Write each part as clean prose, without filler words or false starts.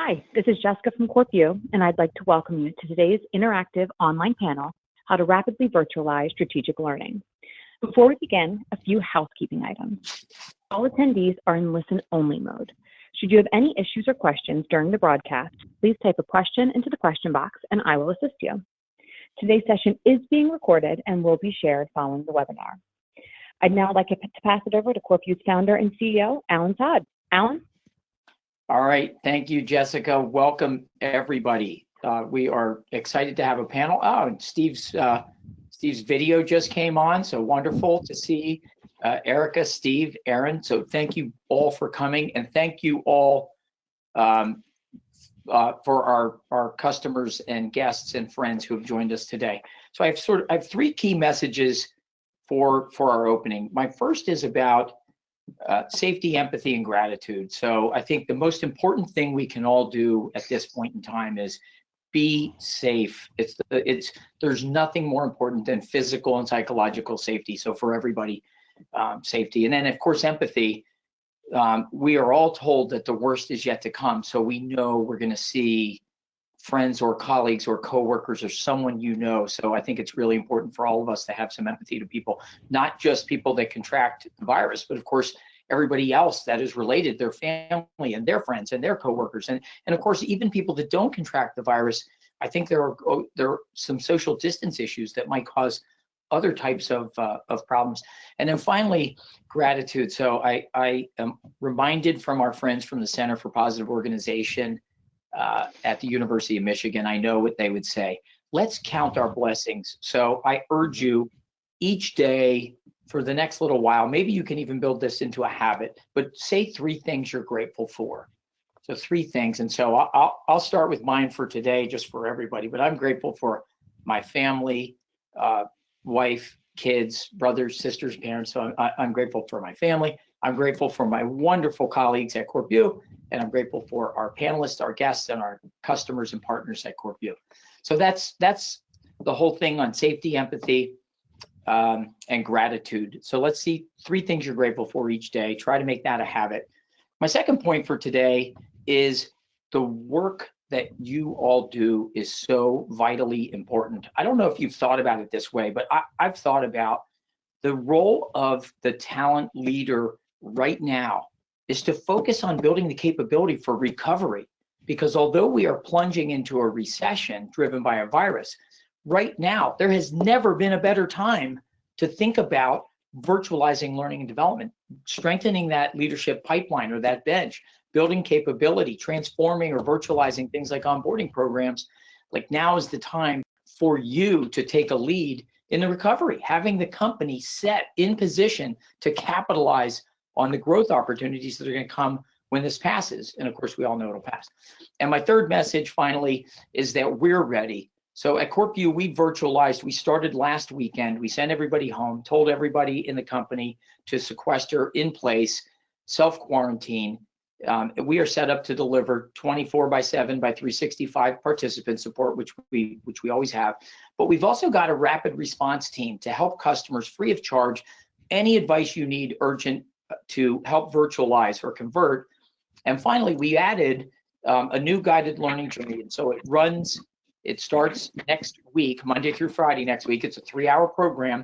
Hi, this is Jessica from CorpU, and I'd like to welcome you to today's interactive online panel, How to Rapidly Virtualize Strategic Learning. Before we begin, a few housekeeping items. All attendees are in listen-only mode. Should you have any issues or questions during the broadcast, please type a question into the question box and I will assist you. Today's session is being recorded and will be shared following the webinar. I'd now like to pass it over to CorpU's founder and CEO, Alan Todd. Alan? All right, thank you, Jessica. Welcome, everybody. We are excited to have a panel. Oh, and Steve's video just came on, so wonderful to see Erica, Steve, Erin. So thank you all for coming, and thank you all for our customers and guests and friends who have joined us today. So I have three key messages for our opening. My first is about safety, empathy, and gratitude. So I think the most important thing we can all do at this point in time is be safe. There's nothing more important than physical and psychological safety. So for everybody, safety. And then of course, empathy. We are all told that the worst is yet to come. So we know we're going to see friends or colleagues or coworkers or someone you know. So I think it's really important for all of us to have some empathy to people, not just people that contract the virus, but of course, everybody else that is related, their family and their friends and their coworkers. And of course, even people that don't contract the virus, I think there are some social distance issues that might cause other types of problems. And then finally, gratitude. So I am reminded from our friends from the Center for Positive Organization at the University of Michigan, I know what they would say. Let's count our blessings. So I urge you each day for the next little while, maybe you can even build this into a habit, but say three things you're grateful for. So three things. And so I'll start with mine for today, just for everybody, but I'm grateful for my family, wife, kids, brothers, sisters, parents. So I'm grateful for my family. I'm grateful for my wonderful colleagues at CorpU, and I'm grateful for our panelists, our guests, and our customers and partners at CorpU. So that's the whole thing on safety, empathy, and gratitude. So let's see three things you're grateful for each day. Try to make that a habit. My second point for today is the work that you all do is so vitally important. I don't know if you've thought about it this way, but I've thought about the role of the talent leader right now is to focus on building the capability for recovery. Because although we are plunging into a recession driven by a virus, right now, there has never been a better time to think about virtualizing learning and development, strengthening that leadership pipeline or that bench, building capability, transforming or virtualizing things like onboarding programs. Like now is the time for you to take a lead in the recovery, having the company set in position to capitalize on the growth opportunities that are going to come when this passes. And of course, we all know it'll pass. And my third message finally is that we're ready. So at CorpU, we virtualized. We started last weekend. We sent everybody home, told everybody in the company to sequester in place, self-quarantine. We are set up to deliver 24/7 by 365 participant support, which we always have. But we've also got a rapid response team to help customers free of charge. Any advice you need urgent to help virtualize or convert. And finally, we added a new guided learning journey. And so it starts next week, Monday through Friday next week. It's a 3-hour program.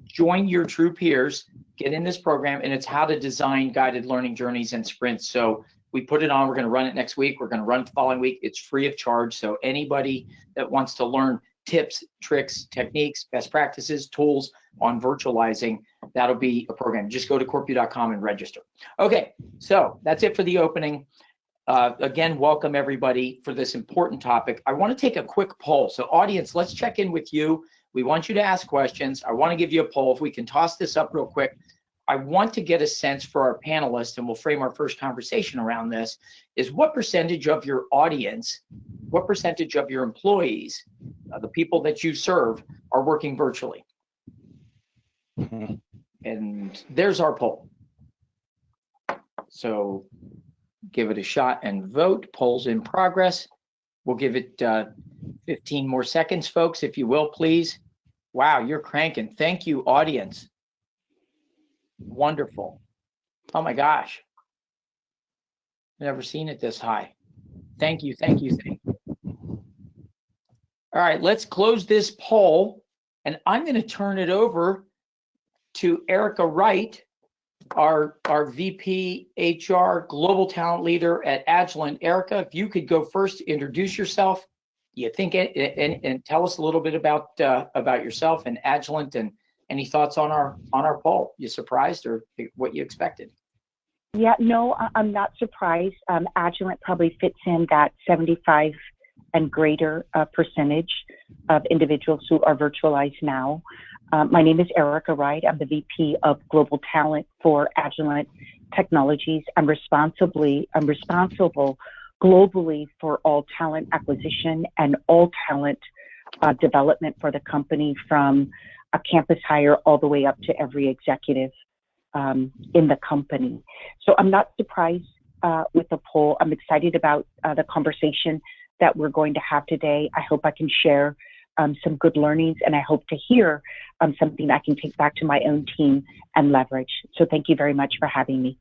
Join your true peers, get in this program, and it's how to design guided learning journeys and sprints. So we put it on, we're gonna run it next week, we're gonna run it the following week. It's free of charge. So anybody that wants to learn tips, tricks, techniques, best practices, tools on virtualizing, that'll be a program. Just go to corpu.com and register. Okay, so that's it for the opening. Again, welcome everybody for this important topic. I want to take a quick poll. So audience, let's check in with you. We want you to ask questions. I want to give you a poll. If we can toss this up real quick. I want to get a sense for our panelists, and we'll frame our first conversation around this, is what percentage of your audience, what percentage of your employees, the people that you serve, are working virtually? And there's our poll. So give it a shot and vote. Poll's in progress. We'll give it 15 more seconds, folks, if you will, please. Wow, you're cranking. Thank you, audience. Wonderful. Oh my gosh. Never seen it this high. Thank you. Thank you. Thank you. All right, let's close this poll, and I'm going to turn it over to Erica Wright, our VP HR Global Talent Leader at Agilent. Erica, if you could go first, introduce yourself. You think and tell us a little bit about yourself and Agilent, and any thoughts on our poll. You surprised or what you expected? Yeah, no, I'm not surprised. Agilent probably fits in that 75 and greater percentage of individuals who are virtualized now. My name is Erica Wright. I'm the VP of Global Talent for Agilent Technologies. I'm responsible globally for all talent acquisition and all talent development for the company, from a campus hire all the way up to every executive in the company. So I'm not surprised with the poll. I'm excited about the conversation that we're going to have today. I hope I can share some good learnings, and I hope to hear something I can take back to my own team and leverage. So thank you very much for having me.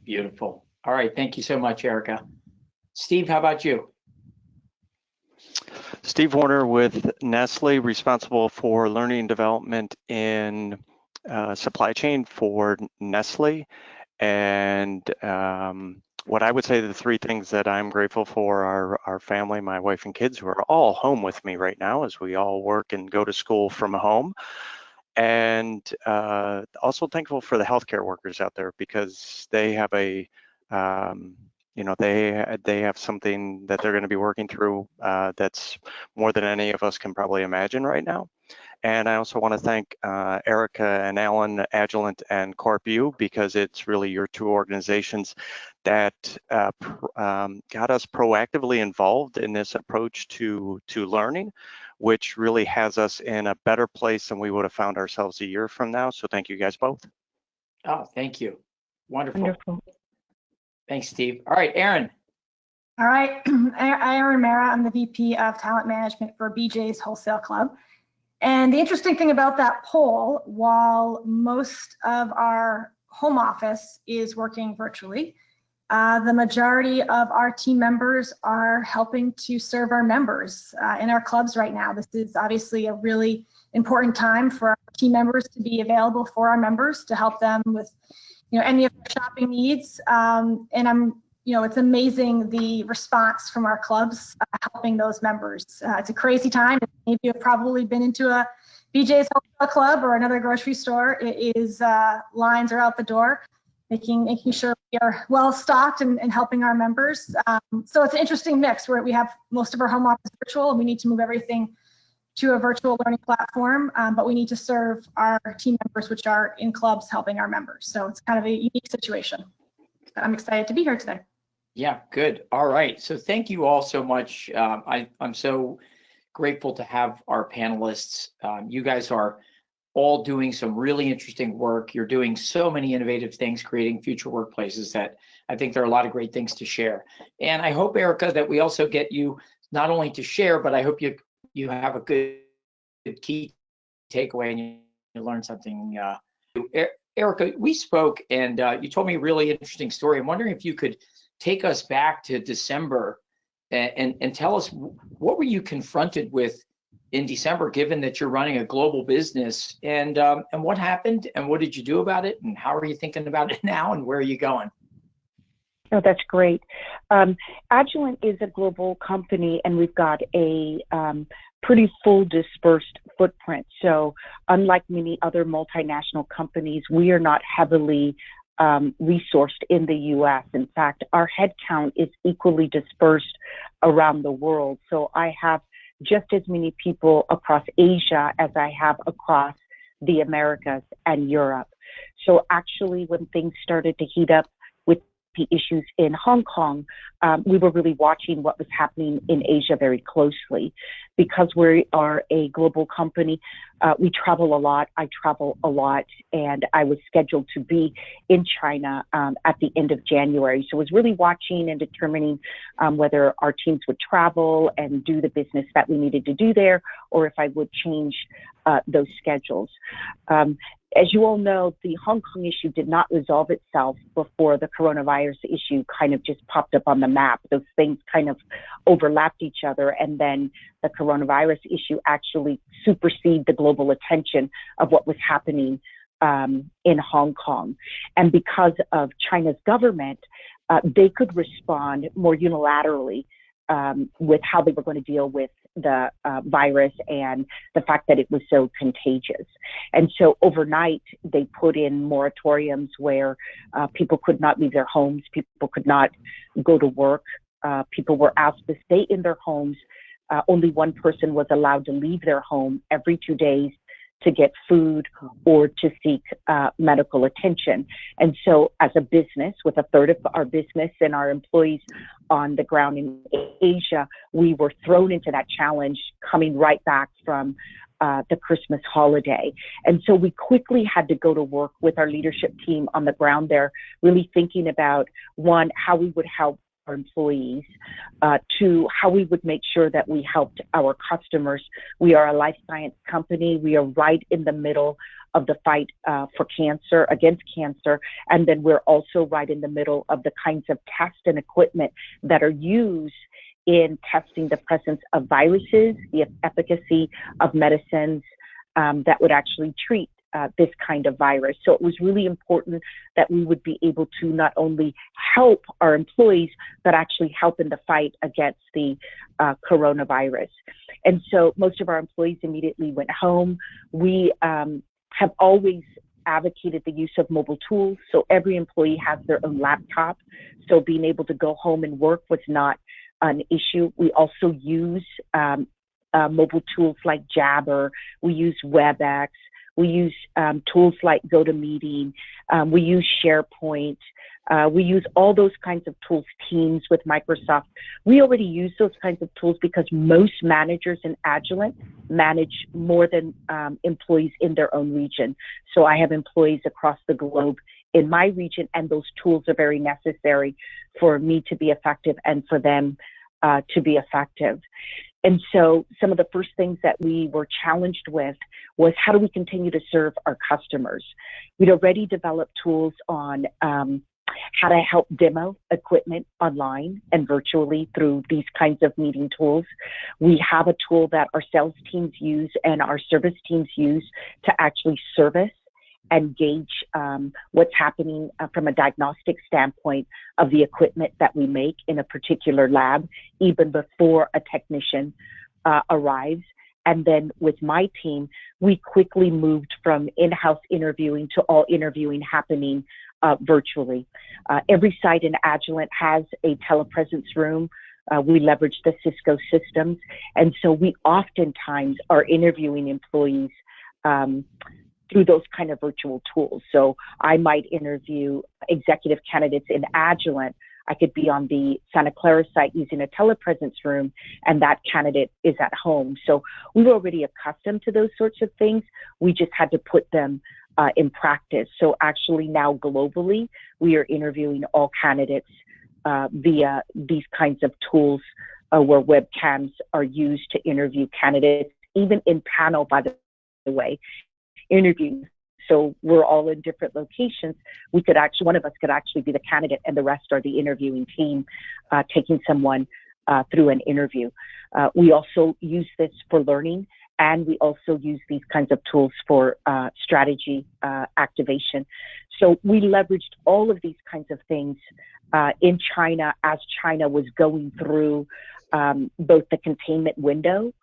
Beautiful. All right. Thank you so much, Erica. Steve, how about you? Steve Warner with Nestlé, responsible for learning and development in supply chain for Nestlé. And what I would say the three things that I'm grateful for are our family, my wife and kids, who are all home with me right now as we all work and go to school from home. And also thankful for the healthcare workers out there, because they have a, they have something that they're going to be working through that's more than any of us can probably imagine right now. And I also want to thank Erica and Alan, Agilent and CorpU, because it's really your two organizations that got us proactively involved in this approach to learning, which really has us in a better place than we would have found ourselves a year from now. So thank you guys both. Oh, thank you. Wonderful. Wonderful. Thanks, Steve. All right, Erin. All right, Erin Mara. I'm the VP of Talent Management for BJs Wholesale Club. And the interesting thing about that poll, while most of our home office is working virtually, the majority of our team members are helping to serve our members in our clubs right now. This is obviously a really important time for our team members to be available for our members, to help them with any of their shopping needs. And it's amazing the response from our clubs helping those members. It's a crazy time. Many of you have probably been into a BJ's Wholesale Club or another grocery store. It is lines are out the door, making sure we are well stocked and helping our members. So it's an interesting mix where we have most of our home office virtual, and we need to move everything to a virtual learning platform, but we need to serve our team members, which are in clubs helping our members. So it's kind of a unique situation. I'm excited to be here today. Yeah, good. All right. So thank you all so much. I'm so grateful to have our panelists. You guys are all doing some really interesting work. You're doing so many innovative things, creating future workplaces that I think there are a lot of great things to share. And I hope, Erica, that we also get you not only to share, but I hope you have a good key takeaway and you learn something. Erica, we spoke and you told me a really interesting story. I'm wondering if you could take us back to December and tell us, what were you confronted with in December, given that you're running a global business, and what happened and what did you do about it, and how are you thinking about it now, and where are you going? Oh, that's great. Agilent is a global company, and we've got a pretty full dispersed footprint. So unlike many other multinational companies, we are not heavily resourced in the U.S. In fact, our headcount is equally dispersed around the world. So I have just as many people across Asia as I have across the Americas and Europe. So actually, when things started to heat up with the issues in Hong Kong, we were really watching what was happening in Asia very closely. Because we are a global company, we travel a lot, I travel a lot, and I was scheduled to be in China at the end of January. So I was really watching and determining whether our teams would travel and do the business that we needed to do there, or if I would change those schedules. as you all know, the Hong Kong issue did not resolve itself before the coronavirus issue kind of just popped up on the map. Those things kind of overlapped each other, and then the coronavirus issue actually superseded the global attention of what was happening in Hong Kong. And because of China's government, they could respond more unilaterally with how they were going to deal with the virus and the fact that it was so contagious. And so overnight, they put in moratoriums where people could not leave their homes, people could not go to work, people were asked to stay in their homes. Only one person was allowed to leave their home every 2 days to get food or to seek medical attention. And so as a business, with a third of our business and our employees on the ground in Asia, we were thrown into that challenge coming right back from the Christmas holiday. And so we quickly had to go to work with our leadership team on the ground there, really thinking about, one, how we would help our employees, two, how we would make sure that we helped our customers. We are a life science company. We are right in the middle of the fight against cancer. And then we're also right in the middle of the kinds of tests and equipment that are used in testing the presence of viruses, the efficacy of medicines that would actually treat this kind of virus. So it was really important that we would be able to not only help our employees, but actually help in the fight against the coronavirus. And so most of our employees immediately went home. We have always advocated the use of mobile tools. So every employee has their own laptop. So being able to go home and work was not an issue. We also use mobile tools like Jabber. We use WebEx. We use tools like GoToMeeting. We use SharePoint. We use all those kinds of tools, Teams with Microsoft. We already use those kinds of tools because most managers in Agilent manage more than employees in their own region. So I have employees across the globe in my region, and those tools are very necessary for me to be effective and for them to be effective. And so some of the first things that we were challenged with was, how do we continue to serve our customers? We'd already developed tools on how to help demo equipment online and virtually through these kinds of meeting tools. We have a tool that our sales teams use and our service teams use to actually service and gauge what's happening from a diagnostic standpoint of the equipment that we make in a particular lab, even before a technician arrives. And then with my team, we quickly moved from in-house interviewing to all interviewing happening virtually. Every site in Agilent has a telepresence room. We leverage the Cisco systems. And so we oftentimes are interviewing employees through those kind of virtual tools. So I might interview executive candidates in Agilent. I could be on the Santa Clara site using a telepresence room, and that candidate is at home. So we were already accustomed to those sorts of things. We just had to put them in practice. So actually now globally, we are interviewing all candidates via these kinds of tools where webcams are used to interview candidates, even in panel, by the way, interviews. So we're all in different locations. We could actually, one of us could actually be the candidate, and the rest are the interviewing team taking someone through an interview. We also use this for learning, and we also use these kinds of tools for strategy activation. So we leveraged all of these kinds of things in China as China was going through both the containment window,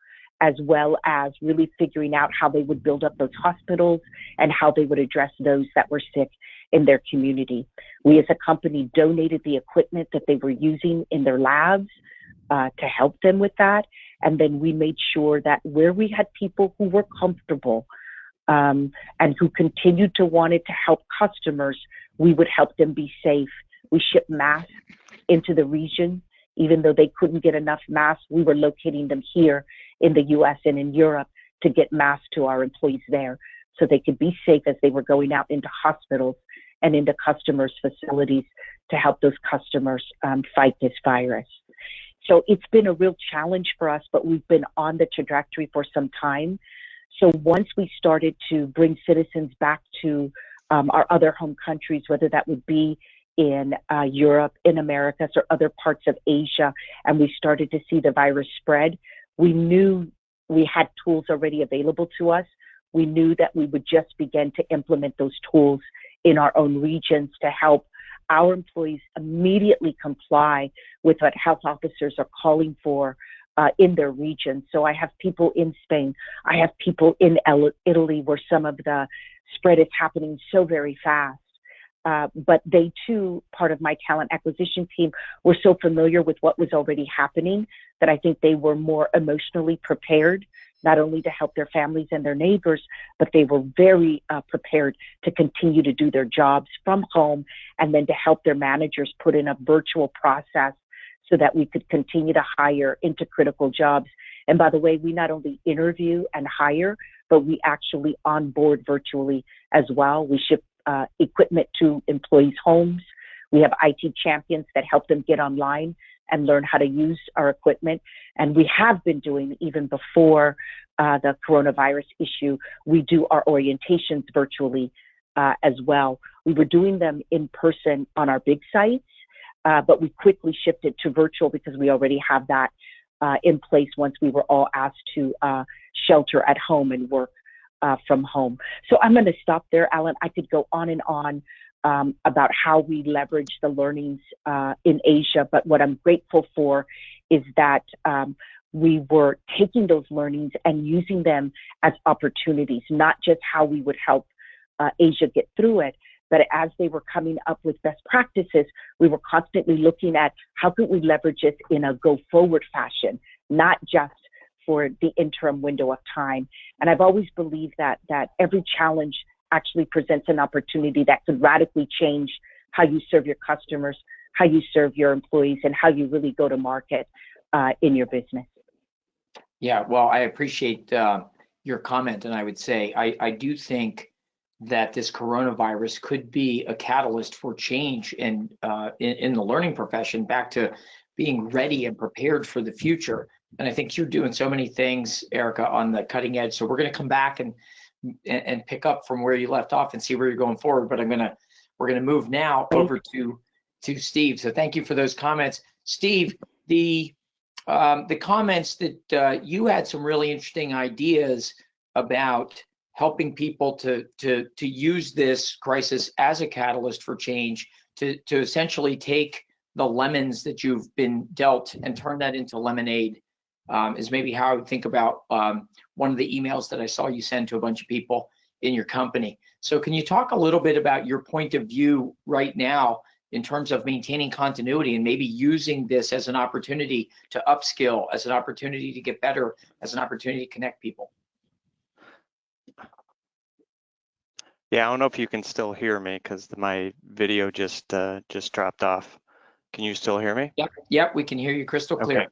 as well as really figuring out how they would build up those hospitals and how they would address those that were sick in their community. We as a company donated the equipment that they were using in their labs to help them with that. And then we made sure that where we had people who were comfortable and who continued to wanted to help customers, we would help them be safe. We shipped masks into the region. Even though they couldn't get enough masks, we were locating them here in the US and in Europe to get masks to our employees there so they could be safe as they were going out into hospitals and into customers' facilities to help those customers fight this virus. So it's been a real challenge for us, but we've been on the trajectory for some time. So once we started to bring citizens back to our other home countries, whether that would be in Europe, in Americas, or other parts of Asia, and we started to see the virus spread, we knew we had tools already available to us. We knew that we would just begin to implement those tools in our own regions to help our employees immediately comply with what health officers are calling for in their region. So I have people in Spain, I have people in Italy, where some of the spread is happening so very fast. But they too, part of my talent acquisition team, were so familiar with what was already happening that I think they were more emotionally prepared, not only to help their families and their neighbors, but they were very prepared to continue to do their jobs from home, and then to help their managers put in a virtual process so that we could continue to hire into critical jobs. And by the way, we not only interview and hire, but we actually onboard virtually as well. We ship equipment to employees' homes. We have IT champions that help them get online and learn how to use our equipment. And we have been doing, even before the coronavirus issue, we do our orientations virtually as well. We were doing them in person on our big sites, but we quickly shifted to virtual because we already have that in place once we were all asked to shelter at home and work from home. So I'm going to stop there, Alan. I could go on and on about how we leverage the learnings in Asia, but what I'm grateful for is that we were taking those learnings and using them as opportunities, not just how we would help Asia get through it, but as they were coming up with best practices, we were constantly looking at how could we leverage this in a go forward fashion, not just for the interim window of time. And I've always believed that every challenge actually presents an opportunity that could radically change how you serve your customers, how you serve your employees, and how you really go to market in your business. Yeah, well, I appreciate your comment, and I would say I do think that this coronavirus could be a catalyst for change in the learning profession, back to being ready and prepared for the future. And I think you're doing so many things, Erica, on the cutting edge. So we're going to come back and pick up from where you left off and see where you're going forward. But we're gonna move now over to Steve. So thank you for those comments, Steve. The comments that you had some really interesting ideas about helping people to use this crisis as a catalyst for change, to essentially take the lemons that you've been dealt and turn that into lemonade, is maybe how I would think about one of the emails that I saw you send to a bunch of people in your company. So can you talk a little bit about your point of view right now in terms of maintaining continuity and maybe using this as an opportunity to upskill, as an opportunity to get better, as an opportunity to connect people? Yeah, I don't know if you can still hear me because my video just dropped off. Can you still hear me? Yep, we can hear you crystal clear.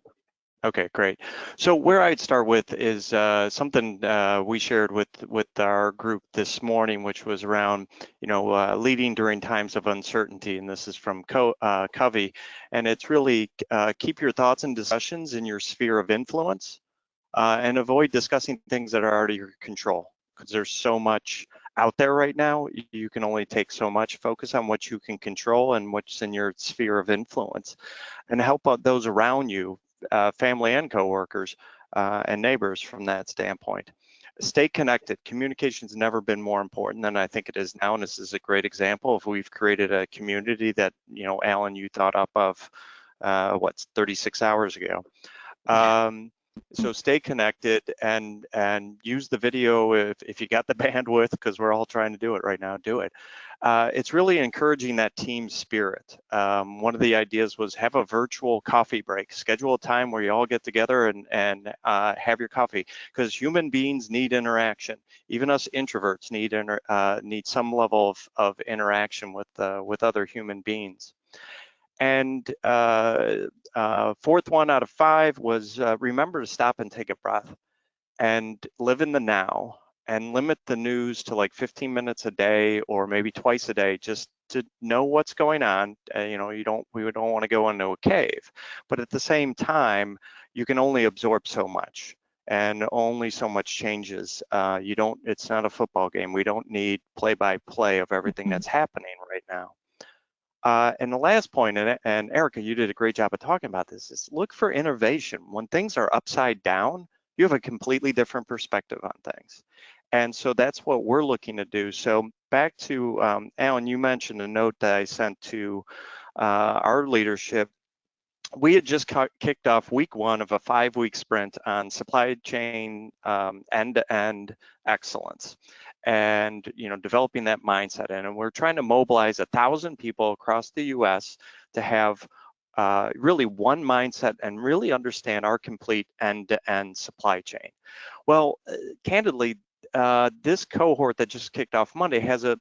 Okay, great. So where I'd start with is something we shared with our group this morning, which was around, leading during times of uncertainty. And this is from Covey. And it's really keep your thoughts and discussions in your sphere of influence and avoid discussing things that are out of your control, because there's so much out there right now. You can only take so much. Focus on what you can control and what's in your sphere of influence, and help out those around you, family and coworkers and neighbors from that standpoint. Stay connected. Communication's never been more important than I think it is now, and this is a great example of we've created a community that, Alan, you thought up of 36 hours ago. So stay connected and use the video if you got the bandwidth, because we're all trying to do it right now. Do it. It's really encouraging that team spirit. One of the ideas was have a virtual coffee break. Schedule a time where you all get together and have your coffee, because human beings need interaction. Even us introverts need some level of interaction with other human beings. And fourth one out of 5 was remember to stop and take a breath and live in the now, and limit the news to like 15 minutes a day or maybe twice a day, just to know what's going on. We don't want to go into a cave, but at the same time, you can only absorb so much. and only so much changes. It's not a football game. We don't need play-by-play of everything that's happening right now. And the last point, and Erica, you did a great job of talking about this, is look for innovation. When things are upside down, you have a completely different perspective on things. And so that's what we're looking to do. So back to Alan, you mentioned a note that I sent to our leadership. We had just kicked off week 1 of a 5-week sprint on supply chain end-to-end excellence, and developing that mindset. And we're trying to mobilize 1,000 people across the U.S. to have really one mindset and really understand our complete end-to-end supply chain. Well, candidly, this cohort that just kicked off Monday has a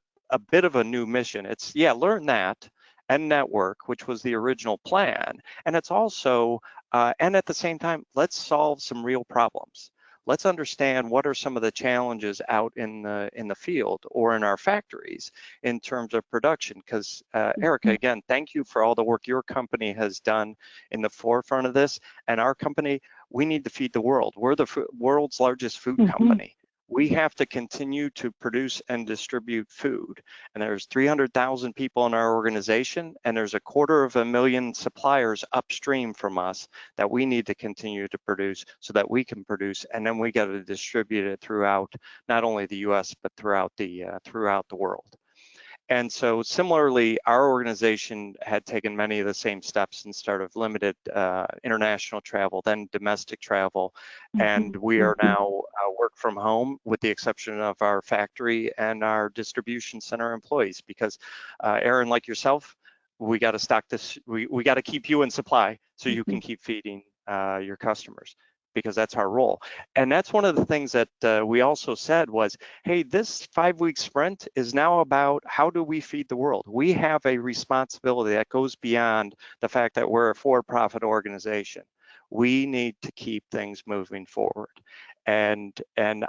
bit of a new mission. It's, learn that and network, which was the original plan. And it's also, and at the same time, let's solve some real problems. Let's understand what are some of the challenges out in the field or in our factories in terms of production. Because Erica, again, thank you for all the work your company has done in the forefront of this. And our company, we need to feed the world. We're the world's largest food company. We have to continue to produce and distribute food. And there's 300,000 people in our organization, and there's 250,000 suppliers upstream from us that we need to continue to produce so that we can produce, and then we got to distribute it throughout not only the US, but throughout the world. And so similarly, our organization had taken many of the same steps and started limited international travel, then domestic travel. And we are now work from home with the exception of our factory and our distribution center employees, because Erin, like yourself, we got to stock this, we got to keep you in supply so you can keep feeding your customers, because that's our role. And that's one of the things that we also said was, hey, this 5-week sprint is now about how do we feed the world? We have a responsibility that goes beyond the fact that we're a for-profit organization. We need to keep things moving forward. And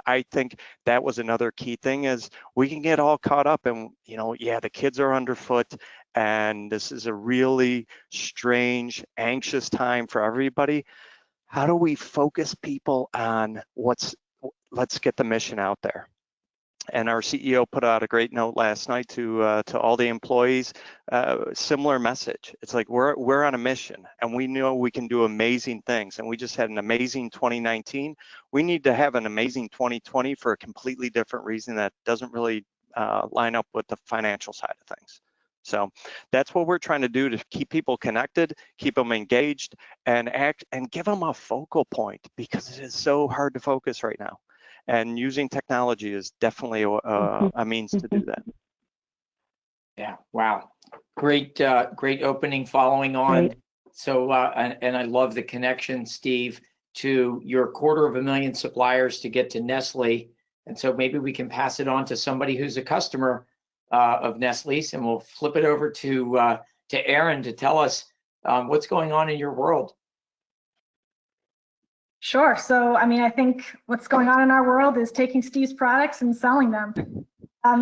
I think that was another key thing, is we can get all caught up and, the kids are underfoot and this is a really strange, anxious time for everybody. How do we focus people on let's get the mission out there? And our CEO put out a great note last night to all the employees, similar message. It's like we're on a mission and we know we can do amazing things, and we just had an amazing 2019. We need to have an amazing 2020 for a completely different reason that doesn't really line up with the financial side of things. So that's what we're trying to do, to keep people connected, keep them engaged, and give them a focal point, because it is so hard to focus right now. And using technology is definitely a means to do that. Yeah, wow. Great opening following on. Right. So, and I love the connection, Steve, to your 250,000 suppliers to get to Nestlé. And so maybe we can pass it on to somebody who's a customer of Nestlé's, and we'll flip it over to Erin to tell us what's going on in your world. Sure. So, I think what's going on in our world is taking Steve's products and selling them,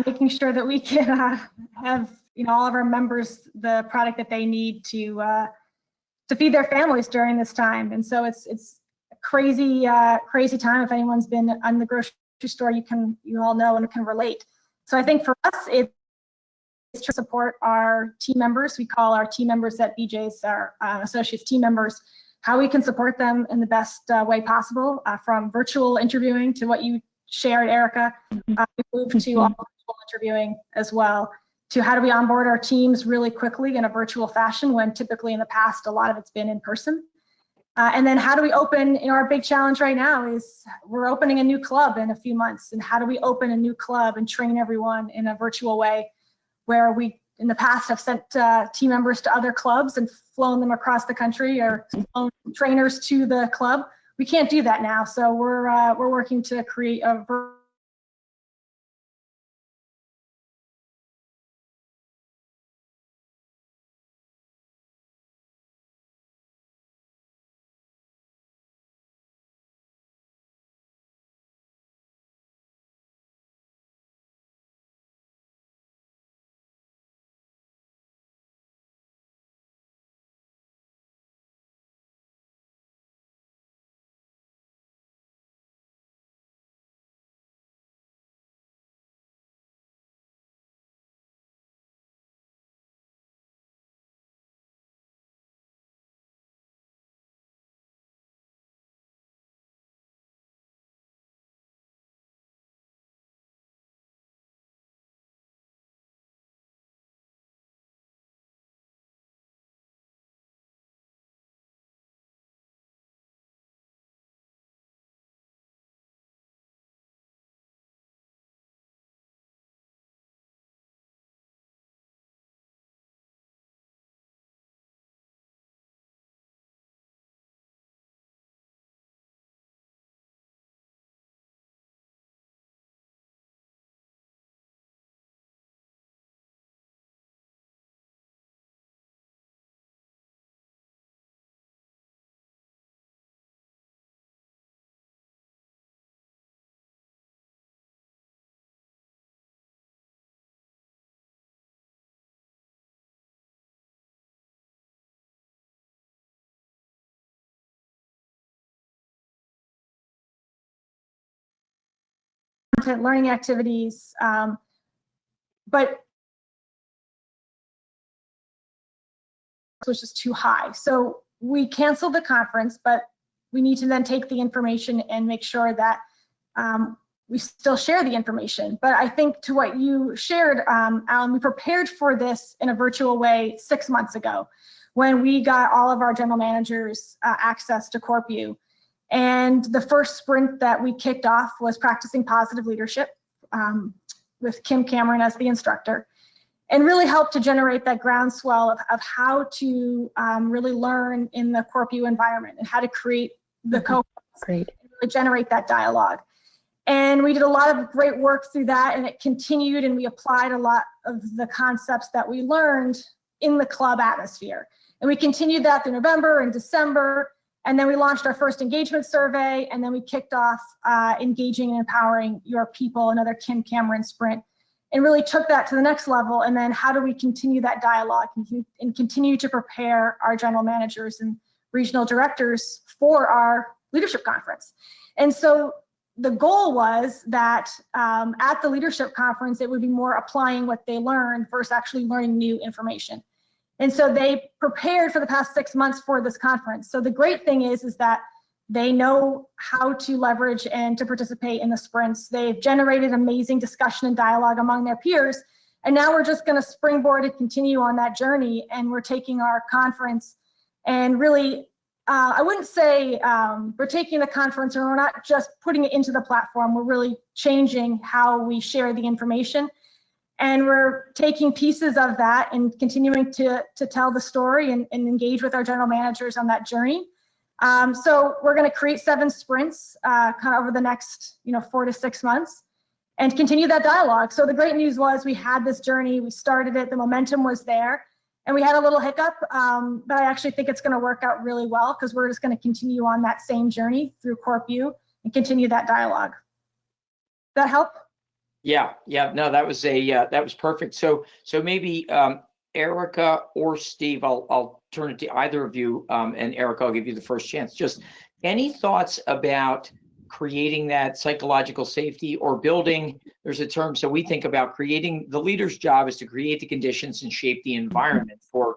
making sure that we can have all of our members the product that they need to feed their families during this time. And so it's a crazy time. If anyone's been in the grocery store, you all know and can relate. So I think for us, it's to support our team members. We call our team members at BJ's our associates team members, how we can support them in the best way possible, from virtual interviewing to what you shared, Erica. We moved to all virtual interviewing as well, to how do we onboard our teams really quickly in a virtual fashion when typically in the past, a lot of it's been in person. And then how do we open, our big challenge right now is we're opening a new club in a few months. And how do we open a new club and train everyone in a virtual way, where we in the past have sent team members to other clubs and flown them across the country, or flown trainers to the club. We can't do that now. So we're working to create a content, learning activities, but it was just too high. So we canceled the conference, but we need to then take the information and make sure that we still share the information. But I think to what you shared, Alan, we prepared for this in a virtual way 6 months ago when we got all of our general managers access to CorpU. And the first sprint that we kicked off was practicing positive leadership with Kim Cameron as the instructor, and really helped to generate that groundswell of how to really learn in the CorpU environment and how to create the cohorts and really generate that dialogue. And we did a lot of great work through that, and it continued, and we applied a lot of the concepts that we learned in the club atmosphere. And we continued that through November and December, and then we launched our first engagement survey, and then we kicked off engaging and empowering your people, another Kim Cameron sprint, and really took that to the next level. And then how do we continue that dialogue and continue to prepare our general managers and regional directors for our leadership conference? And so the goal was that at the leadership conference, it would be more applying what they learned versus actually learning new information. And so they prepared for the past 6 months for this conference. So the great thing is that they know how to leverage and to participate in the sprints. They've generated amazing discussion and dialogue among their peers. And now we're just going to springboard and continue on that journey. And we're taking our conference and really, I wouldn't say we're taking the conference and we're not just putting it into the platform. We're really changing how we share the information. And we're taking pieces of that and continuing to tell the story and engage with our general managers on that journey. So we're going to create 7 sprints kind of over the next 4 to 6 months and continue that dialogue. So the great news was we had this journey, we started it, the momentum was there. And we had a little hiccup, but I actually think it's going to work out really well because we're just going to continue on that same journey through CorpU and continue that dialogue. That help? Yeah. No, that was perfect. So maybe Erica or Steve, I'll turn it to either of you, and Erica, I'll give you the first chance. Just any thoughts about creating that psychological safety or building? There's a term, so we think about creating, the leader's job is to create the conditions and shape the environment for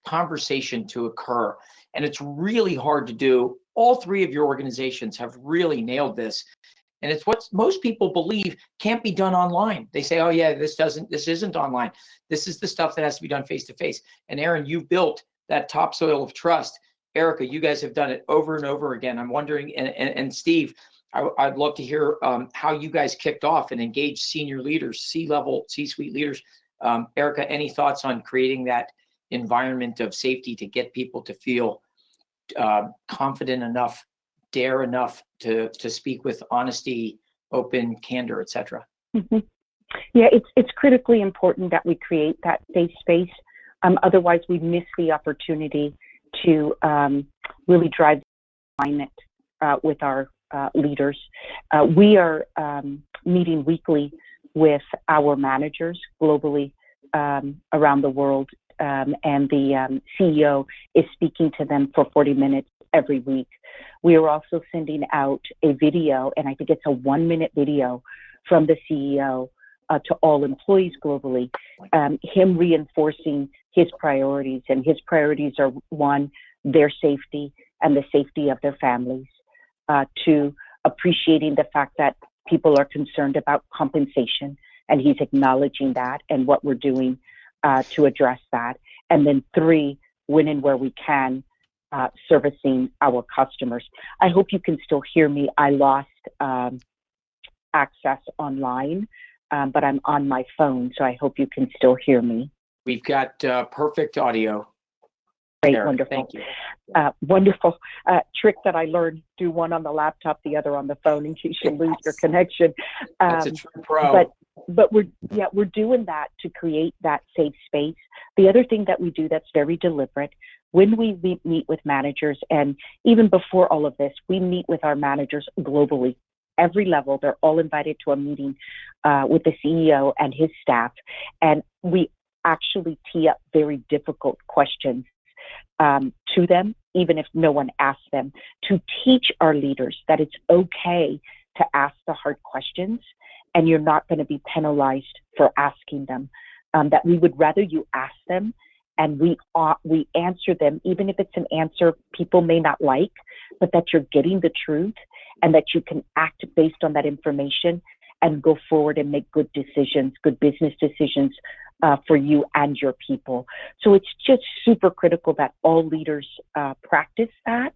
conversation to occur. And it's really hard to do. All 3 of your organizations have really nailed this. And it's what most people believe can't be done online. They say, oh yeah, this isn't online. This is the stuff that has to be done face to face. And Erin, you built that topsoil of trust. Erica, you guys have done it over and over again. I'm wondering, and Steve, I'd love to hear how you guys kicked off and engaged senior leaders, C-level, C-suite leaders. Erica, any thoughts on creating that environment of safety to get people to feel confident enough, dare enough to speak with honesty, open candor, etc.? Yeah, it's critically important that we create that safe space. Otherwise, we miss the opportunity to really drive alignment with our leaders. We are meeting weekly with our managers globally around the world, and the CEO is speaking to them for 40 minutes every week. We are also sending out a video, and I think it's a 1-minute video from the CEO to all employees globally, him reinforcing his priorities, and his priorities are 1, their safety and the safety of their families, 2, appreciating the fact that people are concerned about compensation, and he's acknowledging that and what we're doing to address that, and then 3, when and where we can, servicing our customers. I hope you can still hear me. I lost access online, but I'm on my phone, so I hope you can still hear me. We've got perfect audio. Great, Eric, wonderful. Thank you. Wonderful trick that I learned: do one on the laptop, the other on the phone, in case you lose your connection. That's a true pro. But we're doing that to create that safe space. The other thing that we do that's very deliberate, when we meet with managers, and even before all of this, we meet with our managers globally. Every level, they're all invited to a meeting with the CEO and his staff, and we actually tee up very difficult questions to them, even if no one asks them, to teach our leaders that it's okay to ask the hard questions, and you're not going to be penalized for asking them. That we would rather you ask them and we answer them, even if it's an answer people may not like, but that you're getting the truth and that you can act based on that information and go forward and make good decisions, good business decisions for you and your people. So it's just super critical that all leaders practice that.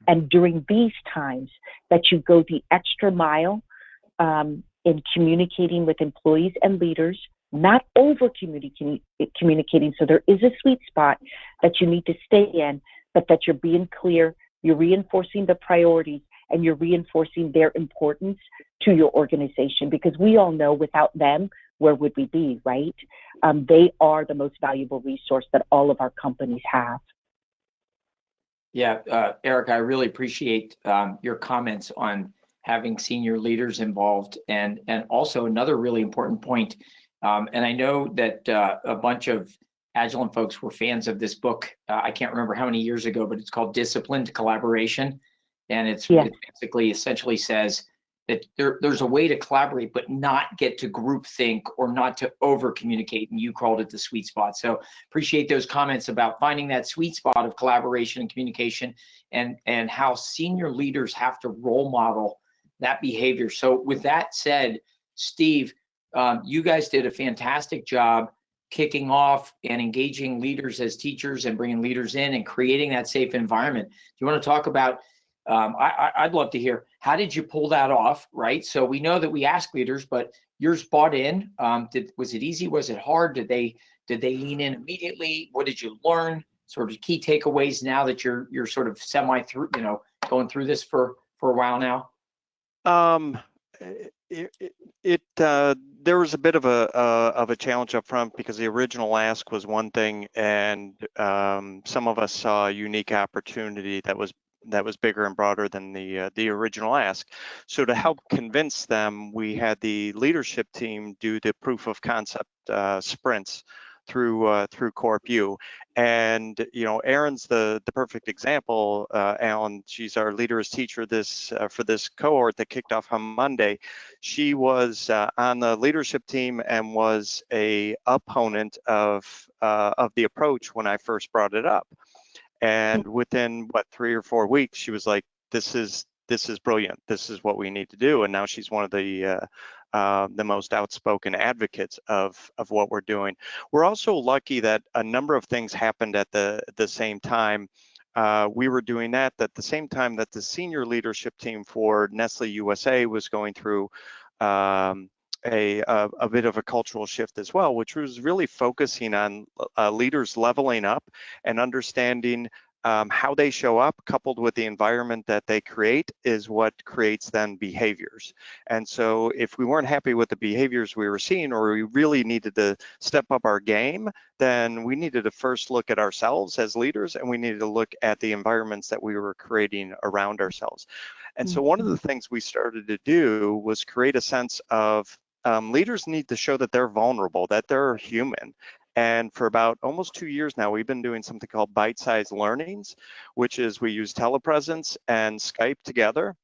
And during these times, that you go the extra mile in communicating with employees and leaders, not over communicating. So there is a sweet spot that you need to stay in, but that you're being clear, you're reinforcing the priorities, and you're reinforcing their importance to your organization, because we all know without them, where would we be, right? They are the most valuable resource that all of our companies have. Yeah, Eric, I really appreciate your comments on having senior leaders involved, and also another really important point. And I know that a bunch of Agilent folks were fans of this book. I can't remember how many years ago, but it's called Disciplined Collaboration. And it basically essentially says that there's a way to collaborate, but not get to groupthink or not to over communicate. And you called it the sweet spot. So appreciate those comments about finding that sweet spot of collaboration and communication, and how senior leaders have to role model that behavior. So with that said, Steve, you guys did a fantastic job kicking off and engaging leaders as teachers and bringing leaders in and creating that safe environment. Do you want to talk about, I'd love to hear, how did you pull that off, right? So we know that we ask leaders, but yours bought in. Was it easy? Was it hard? Did they lean in immediately? What did you learn? Sort of key takeaways now that you're sort of semi through, going through this for a while now? There was a bit of a challenge up front, because the original ask was one thing, and some of us saw a unique opportunity that was bigger and broader than the original ask. So to help convince them, we had the leadership team do the proof of concept sprints through CorpU. And Erin's the perfect example. Alan, she's our leader as teacher for this cohort that kicked off on Monday. She was on the leadership team and was a opponent of the approach when I first brought it up. And within 3 or 4 weeks, she was like, "This is brilliant. This is what we need to do." And now she's one of the most outspoken advocates of what we're doing. We're also lucky that a number of things happened at the same time. We were doing that at the same time that the senior leadership team for Nestlé USA was going through a bit of a cultural shift as well, which was really focusing on leaders leveling up and understanding how they show up, coupled with the environment that they create, is what creates then behaviors. And so if we weren't happy with the behaviors we were seeing, or we really needed to step up our game, then we needed to first look at ourselves as leaders, and we needed to look at the environments that we were creating around ourselves. And so one of the things we started to do was create a sense of leaders need to show that they're vulnerable, that they're human. And for about almost 2 years now, we've been doing something called bite-sized learnings, which is we use telepresence and Skype together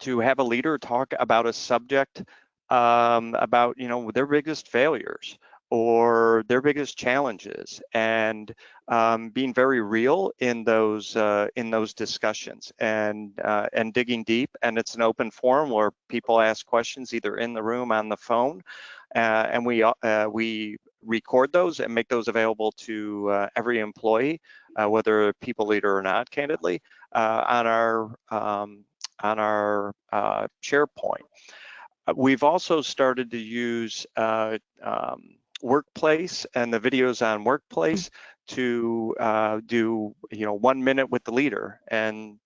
to have a leader talk about a subject, about their biggest failures or their biggest challenges, and being very real in those discussions, and digging deep. And it's an open forum where people ask questions either in the room, on the phone, and we record those and make those available to every employee, whether a people leader or not, candidly, on our SharePoint. We've also started to use Workplace and the videos on Workplace to do 1 minute with the leader. And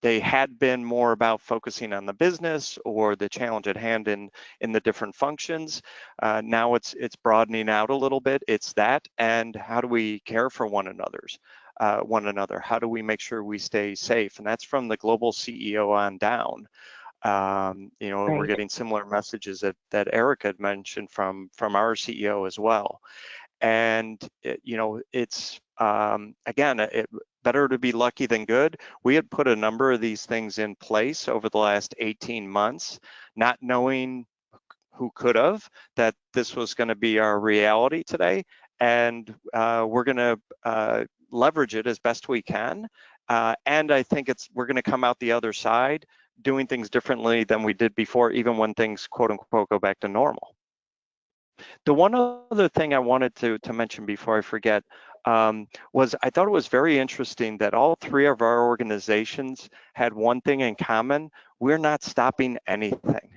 they had been more about focusing on the business or the challenge at hand in the different functions. Now it's broadening out a little bit. It's that, and how do we care for one another? How do we make sure we stay safe? And that's from the global CEO on down. Right. We're getting similar messages that Eric had mentioned from our CEO as well. And it's again, better to be lucky than good. We had put a number of these things in place over the last 18 months, not knowing who could have that this was going to be our reality today. And we're going to leverage it as best we can. And I think we're going to come out the other side doing things differently than we did before, even when things, quote unquote, go back to normal. The one other thing I wanted to mention before I forget was I thought it was very interesting that all three of our organizations had one thing in common. We're not stopping anything.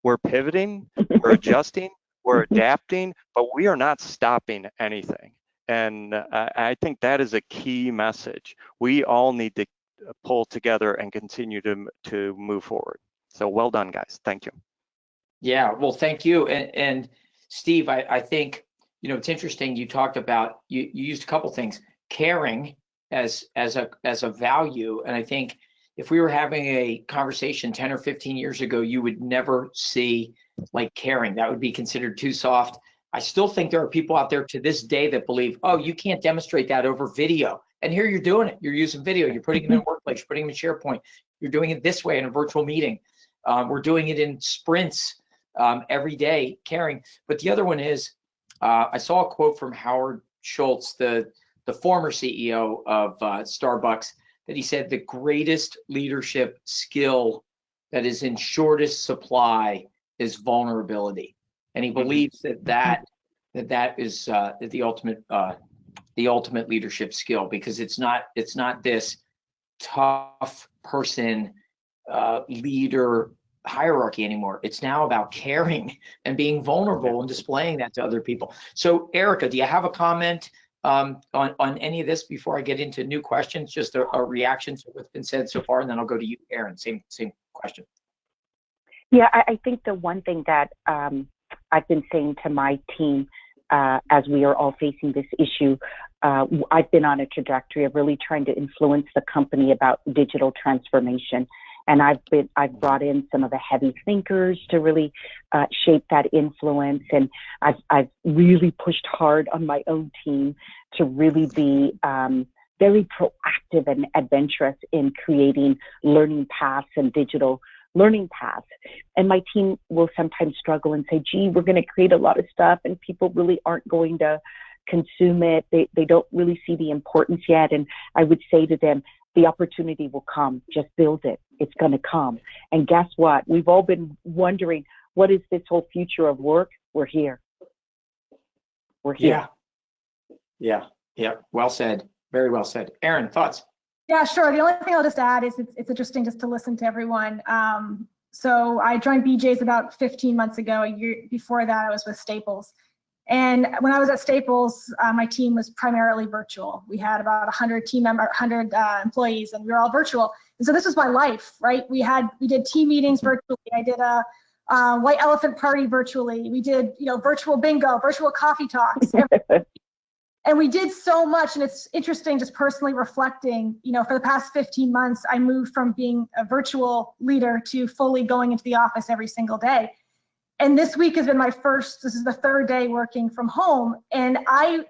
We're pivoting, we're adjusting, we're adapting, but we are not stopping anything. And I think that is a key message. We all need to pull together and continue to move forward. So well done, guys. Thank you. Yeah, well, thank you. And Steve, I think, it's interesting. You talked about, you used a couple things, caring as a value. And I think if we were having a conversation 10 or 15 years ago, you would never see like caring. That would be considered too soft. I still think there are people out there to this day that believe, oh, you can't demonstrate that over video. And here you're doing it. You're using video. You're putting them in Workplace. You're putting them in SharePoint. You're doing it this way in a virtual meeting. We're doing it in sprints every day, caring. But the other one is, I saw a quote from Howard Schultz, the former CEO of Starbucks, that he said the greatest leadership skill that is in shortest supply is vulnerability, and he believes that is the ultimate leadership skill, because it's not this tough person leader hierarchy anymore. It's now about caring and being vulnerable and displaying that to other people. So Erica, do you have a comment on any of this before I get into new questions? Just a reaction to what's been said so far, and then I'll go to you, Erin. Same question. Yeah, I think the one thing that I've been saying to my team as we are all facing this issue, I've been on a trajectory of really trying to influence the company about digital transformation. And I've brought in some of the heavy thinkers to really shape that influence. And I've really pushed hard on my own team to really be very proactive and adventurous in creating learning paths and digital learning paths. And my team will sometimes struggle and say, gee, we're going to create a lot of stuff and people really aren't going to consume it. They don't really see the importance yet. And I would say to them, the opportunity will come. Just build it. It's going to come. And guess what? We've all been wondering, what is this whole future of work? We're here. We're here. Yeah. Well said. Very well said. Erin, thoughts? Yeah, sure. The only thing I'll just add is it's interesting just to listen to everyone. So I joined BJ's about 15 months ago. A year before that, I was with Staples. And when I was at Staples, my team was primarily virtual. We had about 100 employees, and we were all virtual. And so this was my life, right? We did team meetings virtually. I did a white elephant party virtually. We did, virtual bingo, virtual coffee talks. And we did so much. And it's interesting, just personally reflecting, for the past 15 months, I moved from being a virtual leader to fully going into the office every single day. And this week has been this is the third day working from home, and I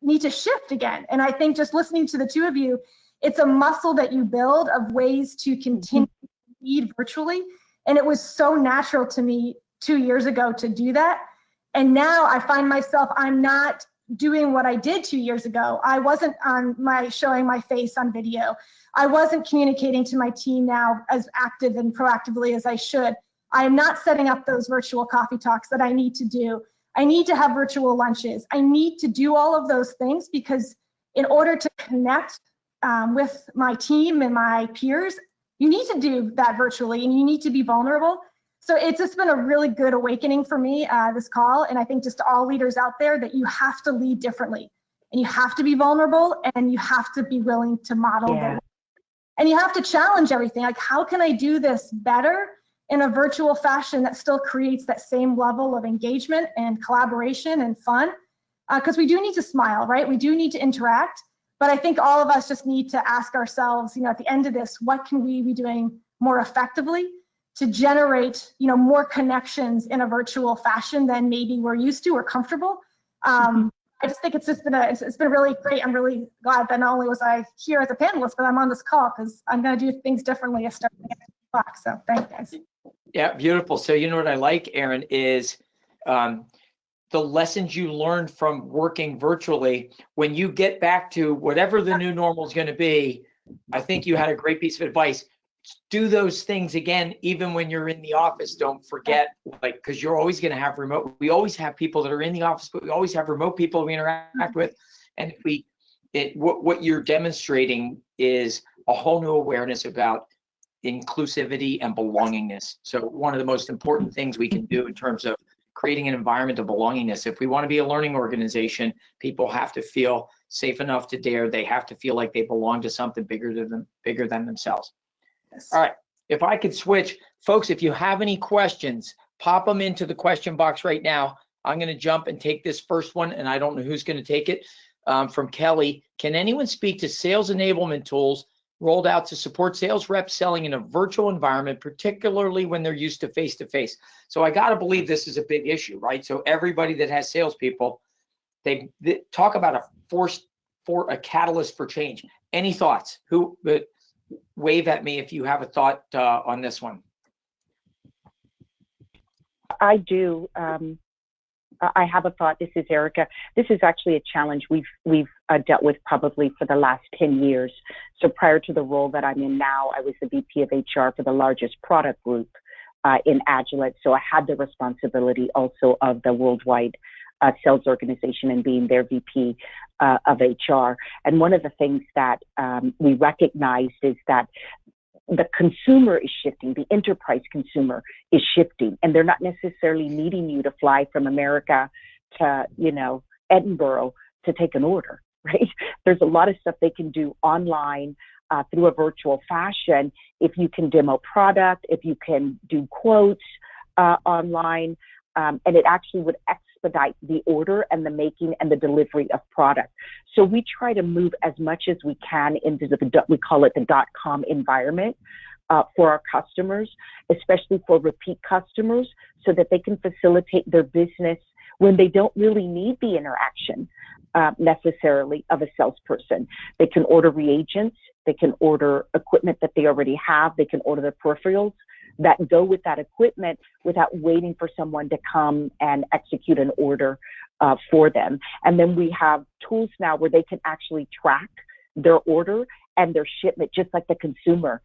need to shift again. And I think just listening to the two of you, it's a muscle that you build of ways to continue to lead virtually. And it was so natural to me 2 years ago to do that. And now I find myself, I'm not doing what I did 2 years ago. I wasn't showing my face on video. I wasn't communicating to my team now as active and proactively as I should. I am not setting up those virtual coffee talks that I need to do. I need to have virtual lunches. I need to do all of those things because in order to connect with my team and my peers, you need to do that virtually and you need to be vulnerable. So it's just been a really good awakening for me, this call. And I think just to all leaders out there that you have to lead differently and you have to be vulnerable and you have to be willing to model that. And you have to challenge everything. Like, how can I do this better in a virtual fashion that still creates that same level of engagement and collaboration and fun? Because we do need to smile, right? We do need to interact. But I think all of us just need to ask ourselves, at the end of this, what can we be doing more effectively to generate, more connections in a virtual fashion than maybe we're used to or comfortable? I just think it's just been it's been really great. I'm really glad that not only was I here as a panelist, but I'm on this call because I'm going to do things differently starting at 2 o'clock. So thank you guys. Yeah, beautiful. So you know what I like, Erin, is the lessons you learned from working virtually. When you get back to whatever the new normal is going to be, I think you had a great piece of advice. Do those things again, even when you're in the office. Don't forget, like, because you're always going to have remote. We always have people that are in the office, but we always have remote people we interact with. And what you're demonstrating is a whole new awareness about inclusivity and belongingness. So one of the most important things we can do in terms of creating an environment of belongingness, if we want to be a learning organization, people have to feel safe enough to dare. They have to feel like they belong to something bigger than themselves. Yes. All right, if I could switch, folks, if you have any questions, pop them into the question box right now. I'm going to jump and take this first one, and I don't know who's going to take it. From Kelly, can anyone speak to sales enablement tools rolled out to support sales reps selling in a virtual environment, particularly when they're used to face-to-face? So I got to believe this is a big issue, right? So everybody that has salespeople, they talk about a catalyst for change. Any thoughts? Wave at me if you have a thought on this one. I do. I have a thought. This is Erica. This is actually a challenge we've dealt with probably for the last 10 years. So prior to the role that I'm in now, I was the VP of HR for the largest product group in Agilent. So I had the responsibility also of the worldwide sales organization and being their VP of HR. And one of the things that we recognized is that the consumer is shifting, the enterprise consumer is shifting, and they're not necessarily needing you to fly from America to, Edinburgh to take an order, right? There's a lot of stuff they can do online through a virtual fashion. If you can demo product, if you can do quotes online, and it actually would expedite the order and the making and the delivery of product. So we try to move as much as we can into we call it the .com environment for our customers, especially for repeat customers, so that they can facilitate their business when they don't really need the interaction necessarily of a salesperson. They can order reagents, they can order equipment that they already have, they can order their peripherals that go with that equipment without waiting for someone to come and execute an order for them. And then we have tools now where they can actually track their order and their shipment, just like the consumer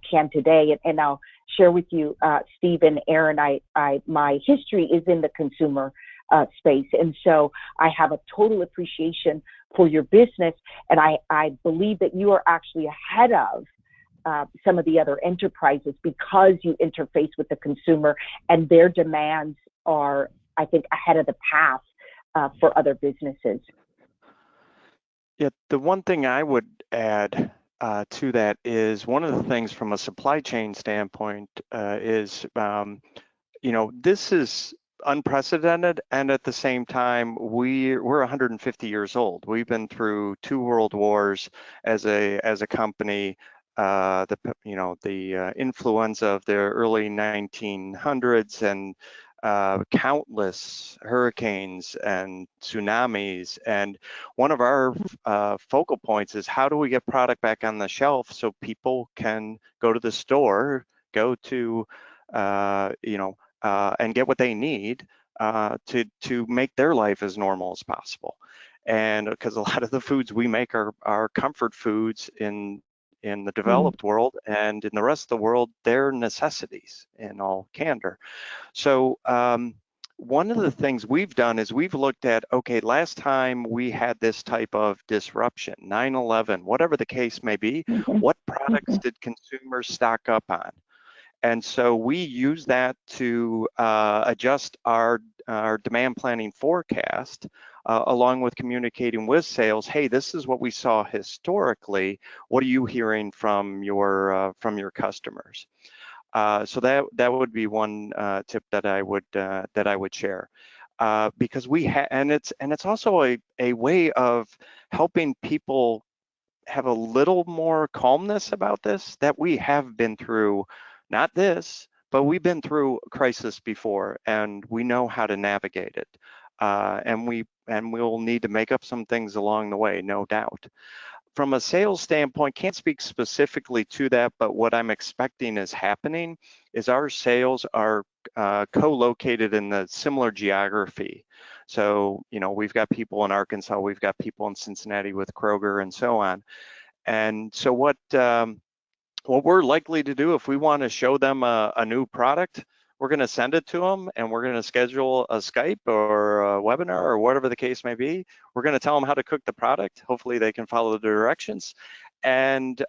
can today. And I'll share with you, Steve and Erin, my history is in the consumer space. And so I have a total appreciation for your business. And I believe that you are actually ahead of some of the other enterprises because you interface with the consumer, and their demands are, I think, ahead of the path for other businesses. Yeah, the one thing I would add to that is one of the things from a supply chain standpoint is, this is unprecedented, and at the same time, we're 150 years old. We've been through 2 world wars as a company. The influenza of the early 1900s and countless hurricanes and tsunamis. And one of our focal points is how do we get product back on the shelf so people can go to the store, go to, and get what they need to make their life as normal as possible. And because a lot of the foods we make are comfort foods in the developed world, and in the rest of the world, they're necessities in all candor. So one of the things we've done is we've looked at, okay, last time we had this type of disruption, 9/11, whatever the case may be, what products did consumers stock up on? And so we use that to adjust our demand planning forecast, along with communicating with sales. Hey, this is what we saw historically. What are you hearing from your customers? So that would be one tip that I would share, because and it's also a way of helping people have a little more calmness about this, that we have been through, not this, but we've been through a crisis before, and we know how to navigate it. and we'll need to make up some things along the way, no doubt. From a sales standpoint, can't speak specifically to that, but what I'm expecting is happening is our sales are co-located in the similar geography. So, we've got people in Arkansas, we've got people in Cincinnati with Kroger and so on. And so what we're likely to do, if we want to show them a new product, we're going to send it to them, and we're going to schedule a Skype or a webinar or whatever the case may be. We're going to tell them how to cook the product. Hopefully they can follow the directions, and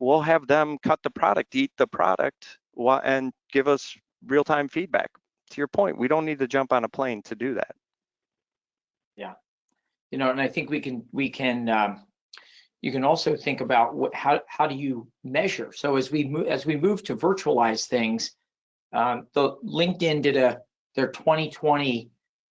we'll have them cut the product, eat the product, and give us real-time feedback. To your point, we don't need to jump on a plane to do that. Yeah, and I think we can. You can also think about how do you measure. So as we move to virtualize things. The LinkedIn did their 2020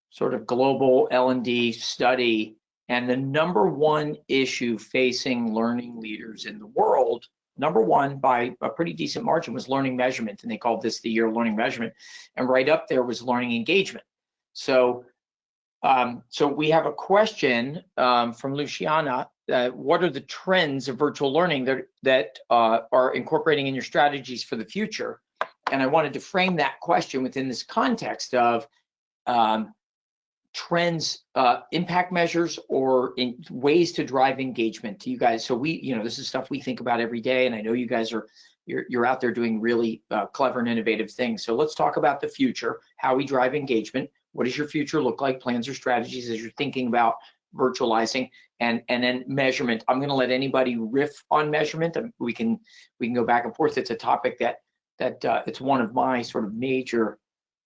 sort of global L&D study, and the #1 issue facing learning leaders in the world, #1 by a pretty decent margin, was learning measurement, and they called this the year of learning measurement. And right up there was learning engagement. So, so we have a question from Luciana. What are the trends of virtual learning that are incorporating in your strategies for the future? And I wanted to frame that question within this context of trends, impact measures, or in ways to drive engagement to you guys. So this is stuff we think about every day, and I know you guys you're out there doing really clever and innovative things. So let's talk about the future, how we drive engagement. What does your future look like? Plans or strategies as you're thinking about virtualizing, and then measurement. I'm going to let anybody riff on measurement, and we can go back and forth. It's a topic that it's one of my sort of major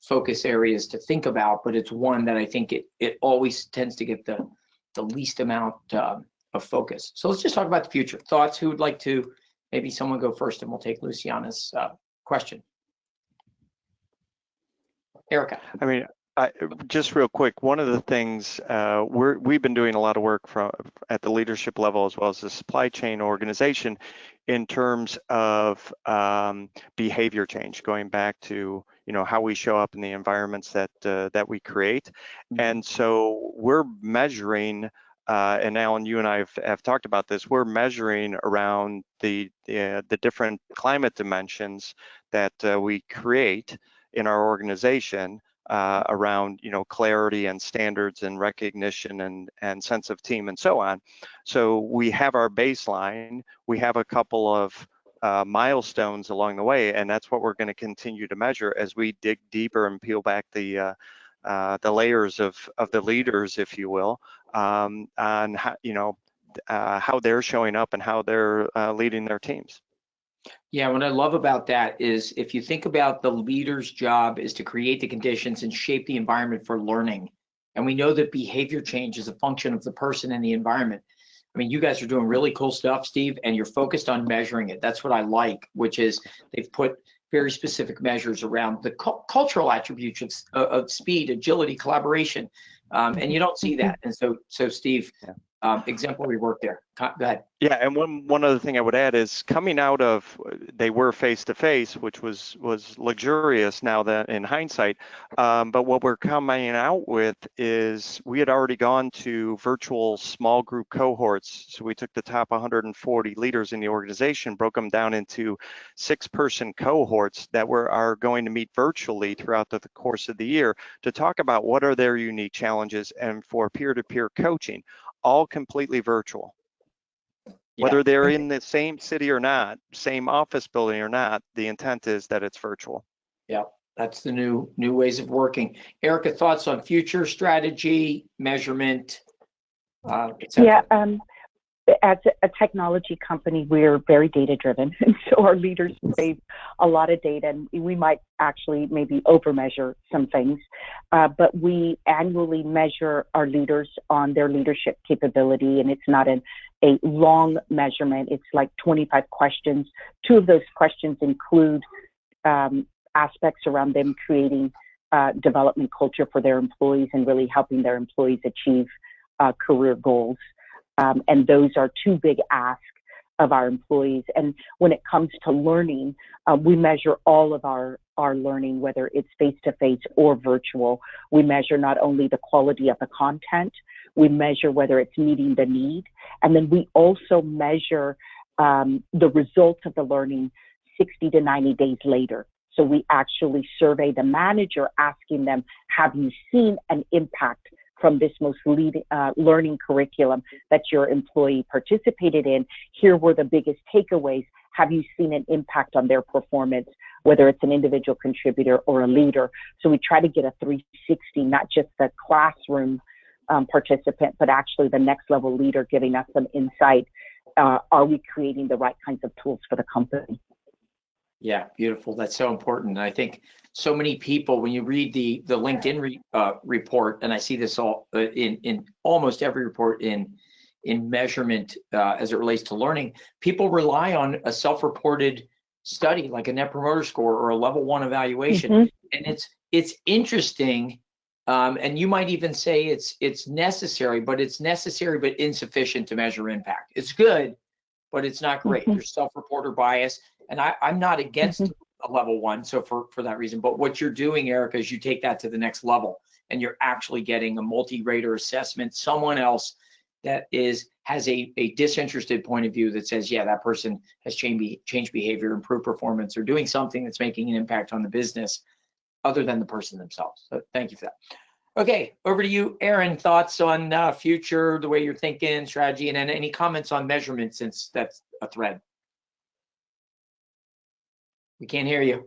focus areas to think about, but it's one that I think it always tends to get the least amount of focus. So let's just talk about the future. Thoughts? Who would like to? Maybe someone go first, and we'll take Luciana's question. Erica. I mean, just real quick, one of the things we've been doing a lot of work at the leadership level as well as the supply chain organization in terms of behavior change, going back to how we show up in the environments that we create. And so we're measuring, and Alan, you and I have talked about this. We're measuring around the different climate dimensions that we create in our organization. Around clarity and standards and recognition and sense of team and so on. So we have our baseline, we have a couple of milestones along the way, and that's what we're going to continue to measure as we dig deeper and peel back the layers of the leaders, if you will, on how they're showing up and how they're leading their teams. Yeah, what I love about that is if you think about the leader's job is to create the conditions and shape the environment for learning. And we know that behavior change is a function of the person and the environment. I mean, you guys are doing really cool stuff, Steve, and you're focused on measuring it. That's what I like, which is they've put very specific measures around the cultural attributes of speed, agility, collaboration. And you don't see that. And so Steve, exemplary work there. Go ahead. Yeah, and one other thing I would add is coming out of, they were face-to-face, which was luxurious now that in hindsight, but what we're coming out with is we had already gone to virtual small group cohorts. So we took the top 140 leaders in the organization, broke them down into 6-person cohorts that are going to meet virtually throughout the course of the year to talk about what are their unique challenges and for peer-to-peer coaching, all completely virtual. Whether they're in the same city or not, same office building or not, the intent is that it's virtual. Yeah, that's the new ways of working. Erica, thoughts on future strategy, measurement, etc.? Yeah, as a technology company, we're very data driven. And so our leaders save a lot of data, and we might actually maybe over measure some things. But we annually measure our leaders on their leadership capability, and it's not a long measurement. It's like 25 questions. 2 of those questions include aspects around them creating development culture for their employees and really helping their employees achieve career goals. And those are 2 big asks. of our employees. And when it comes to learning, we measure all of our learning, whether it's face-to-face or virtual. We measure not only the quality of the content, we measure whether it's meeting the need, and then we also measure the results of the learning 60 to 90 days later. So we actually survey the manager, asking them, have you seen an impact from this most learning curriculum that your employee participated in? Here were the biggest takeaways. Have you seen an impact on their performance, whether it's an individual contributor or a leader? So we try to get a 360, not just the classroom participant, but actually the next level leader giving us some insight. Are we creating the right kinds of tools for the company? Yeah, beautiful. That's so important. I think so many people, when you read the LinkedIn report, and I see this all in almost every report in measurement as it relates to learning, people rely on a self-reported study like a Net Promoter Score or a level 1 evaluation. Mm-hmm. And it's interesting. And you might even say it's necessary, but it's necessary but insufficient to measure impact. It's good, but it's not great. Mm-hmm. There's self-reporter bias, and I'm not against mm-hmm. a level 1. So for that reason, but what you're doing, Erica, is you take that to the next level, and you're actually getting a multi-rater assessment, someone else that has a disinterested point of view that says, yeah, that person has changed behavior, improved performance, or doing something that's making an impact on the business, other than the person themselves. So thank you for that. Okay, over to you, Erin. Thoughts on future, the way you're thinking, strategy, and then any comments on measurement, since that's a thread. We can't hear you.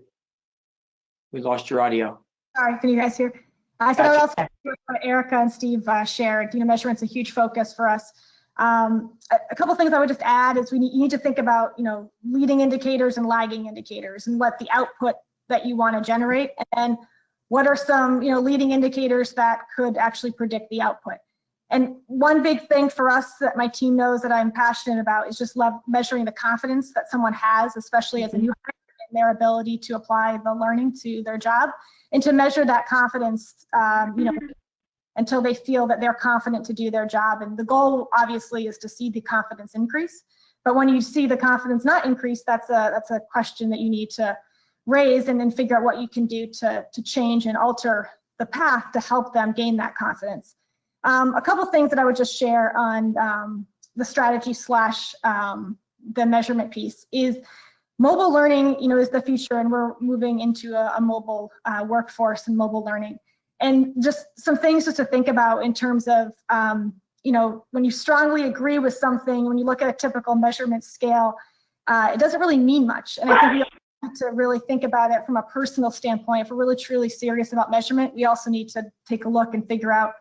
We lost your audio. Sorry, can you guys hear? I said I would also what Erica and Steve shared. Measurement's a huge focus for us. A couple things I would just add is you need to think about leading indicators and lagging indicators, and what the output that you want to generate, and then what are some leading indicators that could actually predict the output. And one big thing for us that my team knows that I'm passionate about is just measuring the confidence that someone has, especially as a new hire, in their ability to apply the learning to their job, and to measure that confidence until they feel that they're confident to do their job. And the goal obviously is to see the confidence increase, but when you see the confidence not increase, that's a question that you need to raise, and then figure out what you can do to change and alter the path to help them gain that confidence. A couple things that I would just share on the strategy / the measurement piece is mobile learning, is the future, and we're moving into a mobile workforce and mobile learning. And just some things just to think about in terms of, when you strongly agree with something, when you look at a typical measurement scale, it doesn't really mean much. And I think we to really think about it from a personal standpoint. If we're really truly serious about measurement, we also need to take a look and figure out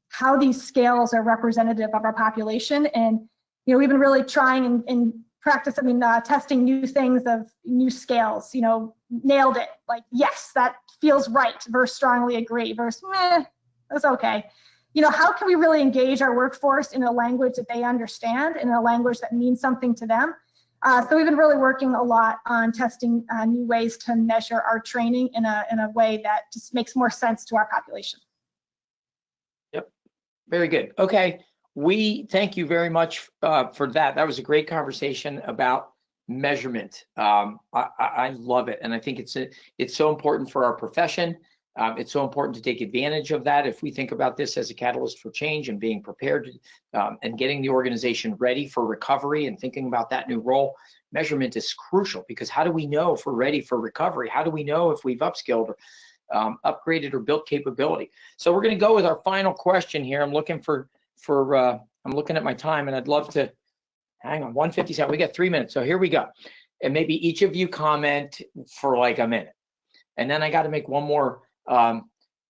how these scales are representative of our population. And we've been really trying and practice, testing new things of new scales. Nailed it, like yes, that feels right, versus strongly agree, versus that's okay. How can we really engage our workforce in a language that they understand, in a language that means something to them? So we've been really working a lot on testing new ways to measure our training in a way that just makes more sense to our population. Yep, very good. Okay, we thank you very much for that. That was a great conversation about measurement. I love it, and I think it's so important for our profession. It's so important to take advantage of that if we think about this as a catalyst for change and being prepared and getting the organization ready for recovery and thinking about that new role. Measurement is crucial, because how do we know if we're ready for recovery? How do we know if we've upskilled or upgraded or built capability? So we're going to go with our final question here. I'm looking I'm looking at my time, and I'd love to hang on. 1:57. We got 3 minutes, so here we go. And maybe each of you comment for like a minute, and then I got to make one more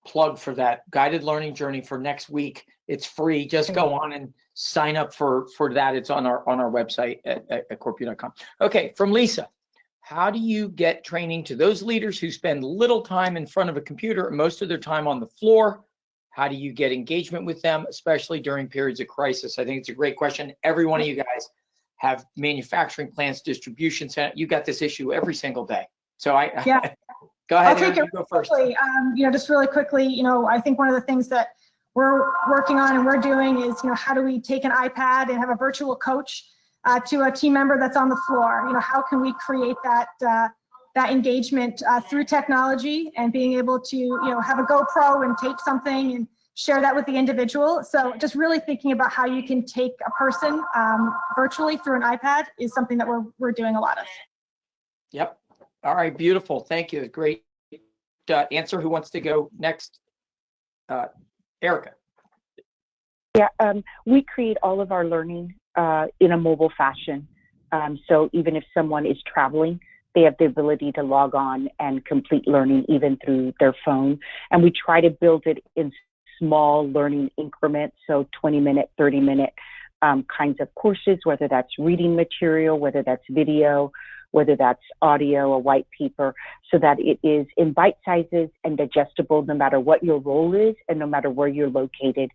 plug for that guided learning journey for next week. It's free. Just go on and sign up for that. It's on our website at corpu.com. Okay, from Lisa. How do you get training to those leaders who spend little time in front of a computer and most of their time on the floor? How do you get engagement with them, especially during periods of crisis? I think it's a great question. Every one of you guys have manufacturing plants, distribution center. You got this issue every single day. So yeah. Go ahead, I'll take it go first. Quickly. Just really quickly, I think one of the things that we're working on and we're doing is, how do we take an iPad and have a virtual coach to a team member that's on the floor. You know, how can we create that that engagement through technology and being able to, you know, have a GoPro and tape something and share that with the individual. So just really thinking about how you can take a person virtually through an iPad is something that we're doing a lot of. Yep. All right, beautiful. Thank you. Great answer. Who wants to go next? Erica. Yeah, we create all of our learning in a mobile fashion. So even if someone is traveling, they have the ability to log on and complete learning even through their phone. And we try to build it in small learning increments, so 20-minute, 30-minute kinds of courses, whether that's reading material, whether that's video, whether that's audio, a white paper, so that it is in bite sizes and digestible no matter what your role is and no matter where you're located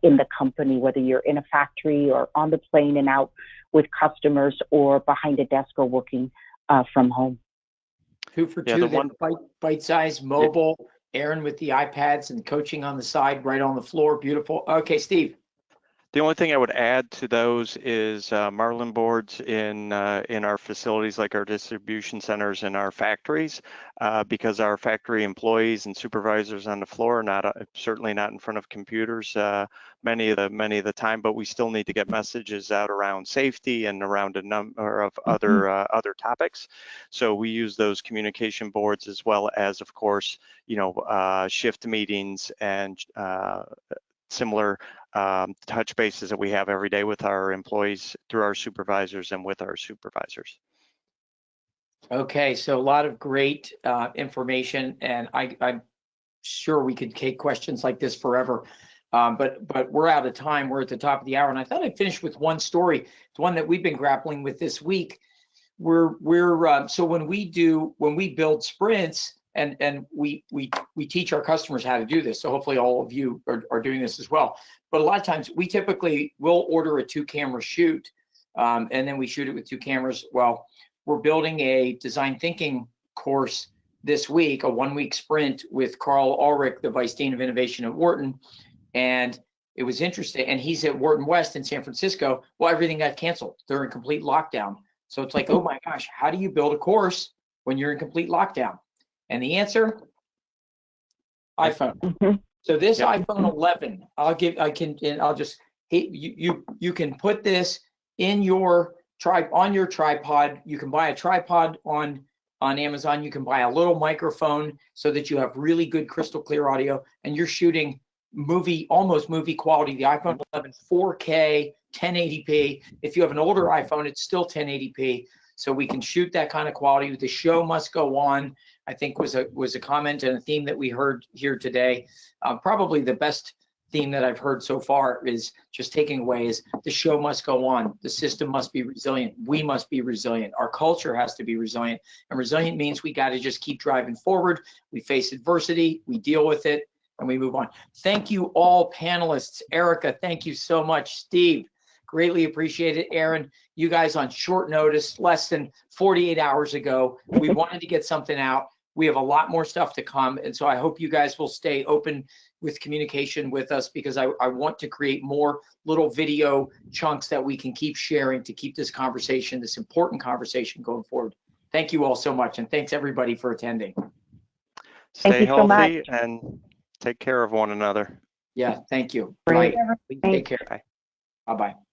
in the company, whether you're in a factory or on the plane and out with customers or behind a desk or working from home. 2 for 2, bite size, mobile, Erin with the iPads and coaching on the side, right on the floor. Beautiful. Okay, Steve. The only thing I would add to those is Marlin boards in our facilities, like our distribution centers and our factories, because our factory employees and supervisors on the floor are not certainly not in front of computers many of the time, but we still need to get messages out around safety and around a number of other topics. So we use those communication boards as well as, of course, you know, shift meetings and similar touch bases that we have every day with our employees through our supervisors and with our supervisors. Okay, so a lot of great information, and I'm sure we could take questions like this forever, but we're out of time. We're at the top of the hour, and I thought I'd finish with one story. It's one that we've been grappling with this week. So when we build sprints, and we teach our customers how to do this. So hopefully all of you are doing this as well. But a lot of times we typically will order a 2-camera shoot, and then we shoot it with 2 cameras. Well, we're building a design thinking course this week, a 1-week sprint with Carl Ulrich, the Vice Dean of Innovation at Wharton. And it was interesting. And he's at Wharton West in San Francisco. Well, everything got canceled. They're in complete lockdown. So it's like, oh my gosh, how do you build a course when you're in complete lockdown? And the answer, iPhone. Mm-hmm. So this iPhone 11, you can put this in on your tripod. You can buy a tripod on Amazon. You can buy a little microphone so that you have really good crystal clear audio, and you're shooting almost movie quality. The iPhone 11, 4K, 1080p. If you have an older iPhone, it's still 1080p. So we can shoot that kind of quality. The show must go on, I think was a comment and a theme that we heard here today. Probably the best theme that I've heard so far is just taking away is the show must go on. The system must be resilient. We must be resilient. Our culture has to be resilient. And resilient means we got to just keep driving forward. We face adversity, we deal with it, and we move on. Thank you all panelists. Erica, thank you so much. Steve, greatly appreciate it. Erin, you guys on short notice, less than 48 hours ago, we wanted to get something out. We have a lot more stuff to come. And so I hope you guys will stay open with communication with us, because I want to create more little video chunks that we can keep sharing to keep this conversation, this important conversation going forward. Thank you all so much. And thanks everybody for attending. Stay healthy and take care of one another. Yeah, thank you. Great. Right. Take care. Bye-bye.